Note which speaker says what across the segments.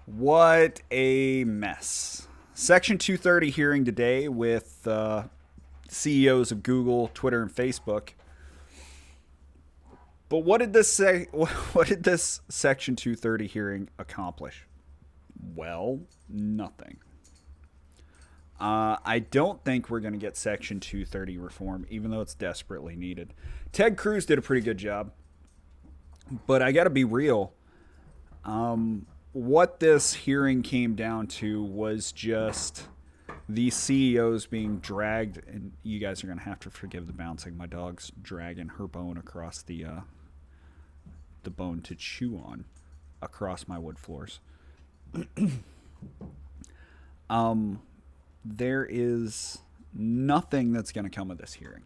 Speaker 1: What a mess. Section 230 hearing today with CEOs of Google, Twitter, and Facebook. But what did this say? What did this Section 230 hearing accomplish? Well, nothing. I don't think we're going to get Section 230 reform, even though it's desperately needed. Ted Cruz did a pretty good job, but I got to be real. What this hearing came down to was just these CEOs being dragged, and you guys are going to have to forgive the bouncing. My dog's dragging her bone across the bone to chew on across my wood floors. There is nothing that's going to come of this hearing.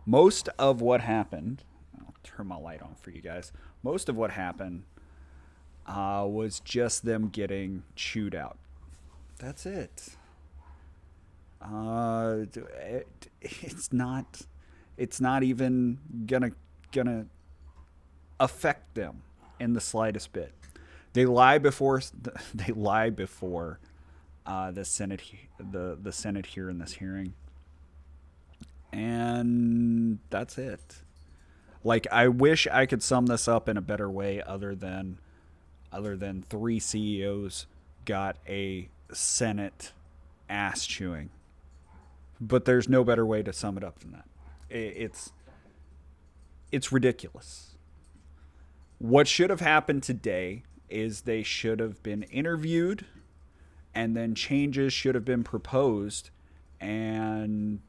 Speaker 1: Most of what happened, I'll turn my light on for you guys. Most of what happened was just them getting chewed out. That's it. It's not. It's not even gonna affect them in the slightest bit. They lie before. They lie before the Senate. The Senate here in this hearing, and that's it. Like, I wish I could sum this up in a better way, other than three CEOs got a Senate ass chewing. But there's no better way to sum it up than that. It's ridiculous. What should have happened today is they should have been interviewed, and then changes should have been proposed and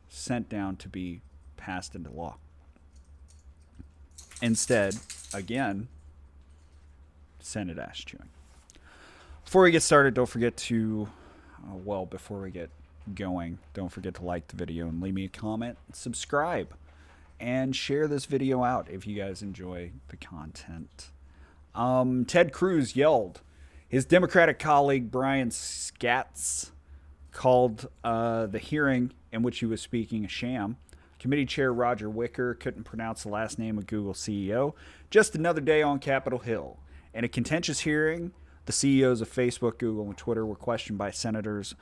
Speaker 1: sent down to be passed into law. Instead, again, Senate ass chewing. Before we get started, don't forget to, before we get going, don't forget to like the video and leave me a comment, subscribe, and share this video out if you guys enjoy the content. Ted Cruz yelled. His Democratic colleague Brian Schatz called the hearing in which he was speaking a sham. Committee Chair Roger Wicker couldn't pronounce the last name of Google CEO. Just another day on Capitol Hill. In a contentious hearing, the CEOs of Facebook, Google, and Twitter were questioned by senators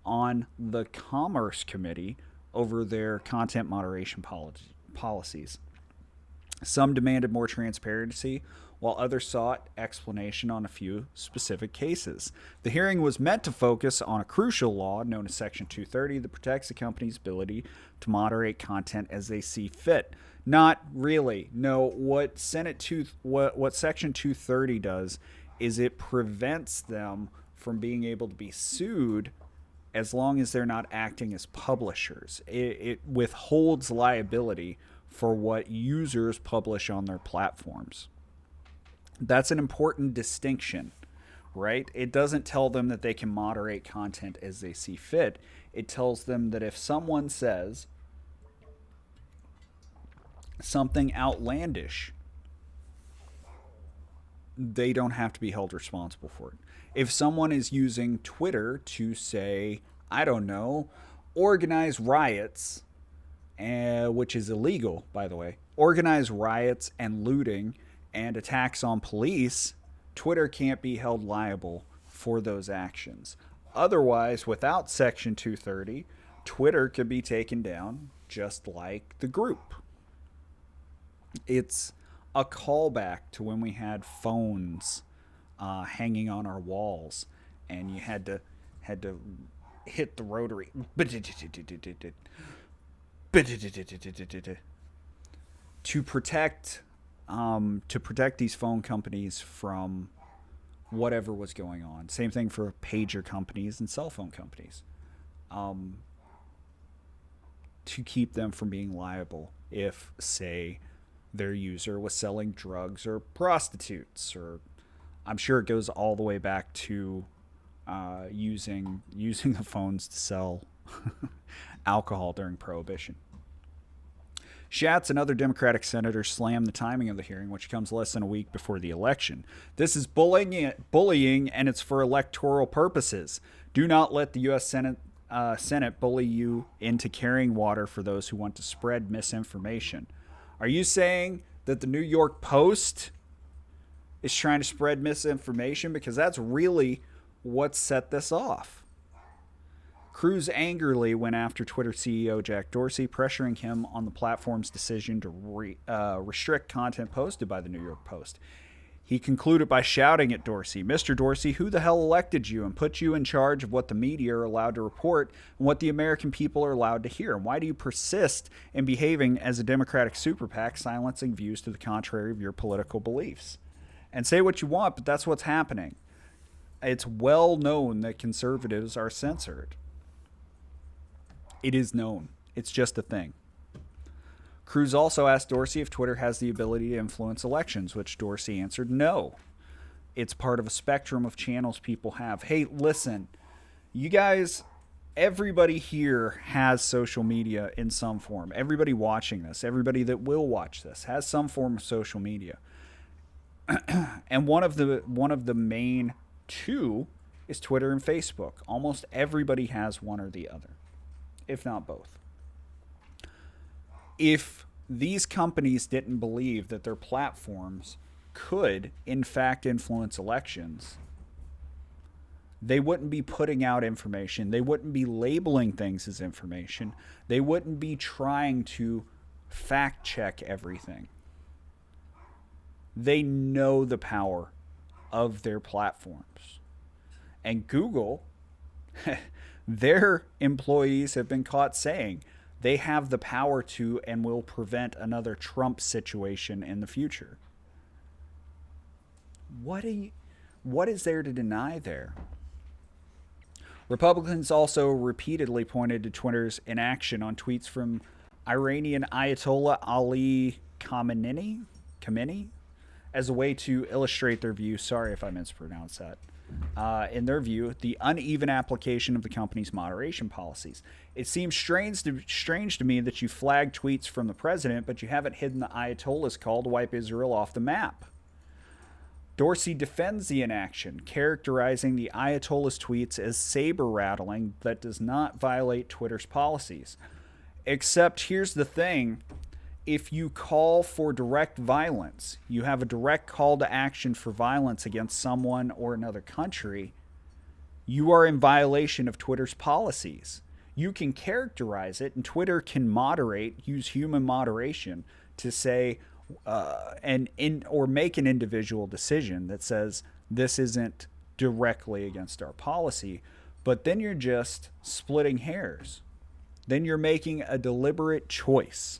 Speaker 1: on the Commerce Committee over their content moderation policies. Some demanded more transparency, while others sought explanation on a few specific cases. The hearing was meant to focus on a crucial law known as Section 230 that protects a company's ability to moderate content as they see fit. Not really. No, what Section 230 does is it prevents them from being able to be sued as long as they're not acting as publishers. It withholds liability for what users publish on their platforms. That's an important distinction, right? It doesn't tell them that they can moderate content as they see fit. It tells them that if someone says something outlandish, they don't have to be held responsible for it. If someone is using Twitter to say, I don't know, organize riots, which is illegal, by the way, organize riots and looting and attacks on police, Twitter can't be held liable for those actions. Otherwise, without Section 230, Twitter could be taken down just like the group. It's a callback to when we had phones hanging on our walls, and you had to hit the rotary to protect these phone companies from whatever was going on. Same thing for pager companies and cell phone companies, to keep them from being liable if, say, their user was selling drugs or prostitutes, or I'm sure it goes all the way back to using the phones to sell alcohol during Prohibition. Schatz and other Democratic senators slammed the timing of the hearing, which comes less than a week before the election. This is bullying, and it's for electoral purposes. Do not let the U.S. Senate bully you into carrying water for those who want to spread misinformation. Are you saying that the New York Post is trying to spread misinformation, because that's really what set this off. Cruz angrily went after Twitter CEO Jack Dorsey, pressuring him on the platform's decision to restrict content posted by the New York Post. He concluded by shouting at Dorsey, "Mr. Dorsey, who the hell elected you and put you in charge of what the media are allowed to report and what the American people are allowed to hear? And why do you persist in behaving as a Democratic super PAC, silencing views to the contrary of your political beliefs?" And say what you want, but that's what's happening. It's well known that conservatives are censored. It is known. It's just a thing. Cruz also asked Dorsey if Twitter has the ability to influence elections, which Dorsey answered no. It's part of a spectrum of channels people have. Hey, listen, you guys, everybody here has social media in some form. Everybody watching this, everybody that will watch this, has some form of social media. And one of the main two is Twitter and Facebook. Almost everybody has one or the other, if not both. If these companies didn't believe that their platforms could, in fact, influence elections, they wouldn't be putting out information. They wouldn't be labeling things as information. They wouldn't be trying to fact check everything. They know the power of their platforms. And Google, their employees have been caught saying they have the power to and will prevent another Trump situation in the future. What is there to deny there? Republicans also repeatedly pointed to Twitter's inaction on tweets from Iranian Ayatollah Ali Khamenei as a way to illustrate their view. Sorry if I mispronounced that. In their view, the uneven application of the company's moderation policies. It seems strange to me that you flagged tweets from the president, but you haven't hidden the Ayatollah's call to wipe Israel off the map. Dorsey defends the inaction, characterizing the Ayatollah's tweets as saber-rattling that does not violate Twitter's policies. Except here's the thing. If you call for direct violence, you have a direct call to action for violence against someone or another country, you are in violation of Twitter's policies. You can characterize it, and Twitter can use human moderation to say, or make an individual decision that says this isn't directly against our policy, but then you're just splitting hairs. Then you're making a deliberate choice.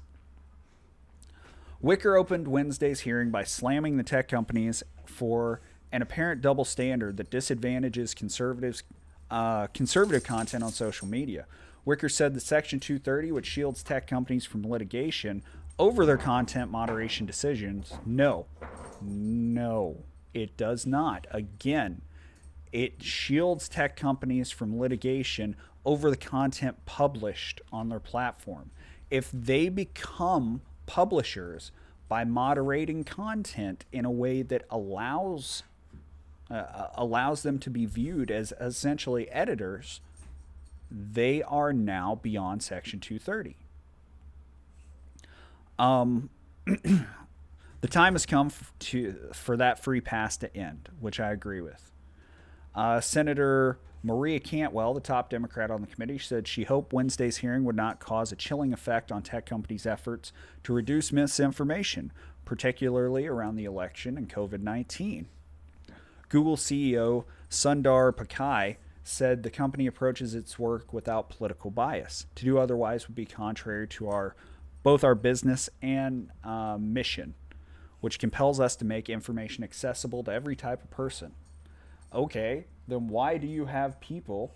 Speaker 1: Wicker opened Wednesday's hearing by slamming the tech companies for an apparent double standard that disadvantages conservative content on social media. Wicker said that Section 230, which shields tech companies from litigation over their content moderation decisions, no, it does not. Again, it shields tech companies from litigation over the content published on their platform. If they become publishers by moderating content in a way that allows them to be viewed as essentially editors, they are now beyond Section 230. The time has come for that free pass to end, which I agree with. Senator Maria Cantwell, the top Democrat on the committee, said she hoped Wednesday's hearing would not cause a chilling effect on tech companies' efforts to reduce misinformation, particularly around the election and COVID-19. Google CEO Sundar Pichai said the company approaches its work without political bias. To do otherwise would be contrary to both our business and mission, which compels us to make information accessible to every type of person. Okay, then why do you have people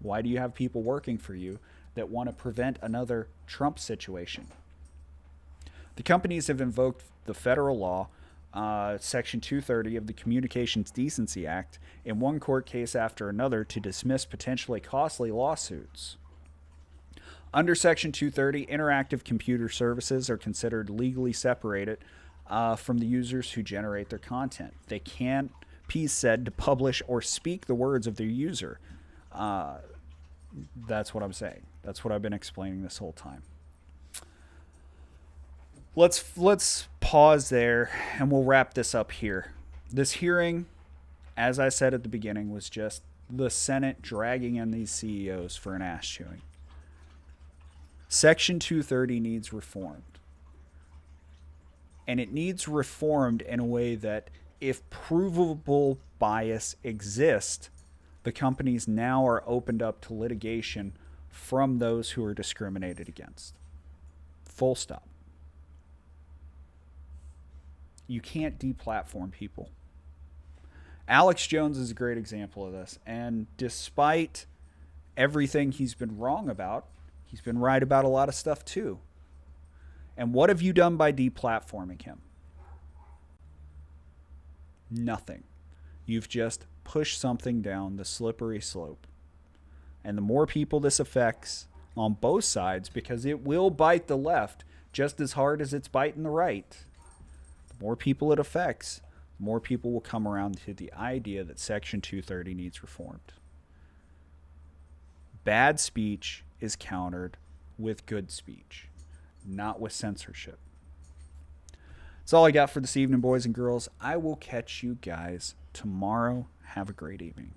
Speaker 1: working for you that want to prevent another Trump situation? The companies have invoked the federal law, Section 230 of the Communications Decency Act, in one court case after another to dismiss potentially costly lawsuits. Under Section 230, interactive computer services are considered legally separated from the users who generate their content. They can't be said to publish or speak the words of their user. That's what I'm saying. That's what I've been explaining this whole time. Let's pause there, and we'll wrap this up here. This hearing, as I said at the beginning, was just the Senate dragging in these CEOs for an ass chewing. Section 230 needs reformed. And it needs reformed in a way that if provable bias exists, the companies now are opened up to litigation from those who are discriminated against. Full stop. You can't deplatform people. Alex Jones is a great example of this. And despite everything he's been wrong about, he's been right about a lot of stuff too. And what have you done by deplatforming him? Nothing. You've just pushed something down the slippery slope. And the more people this affects on both sides, because it will bite the left just as hard as it's biting the right, the more people it affects, the more people will come around to the idea that Section 230 needs reformed. Bad speech is countered with good speech, not with censorship. That's all I got for this evening, boys and girls. I will catch you guys tomorrow. Have a great evening.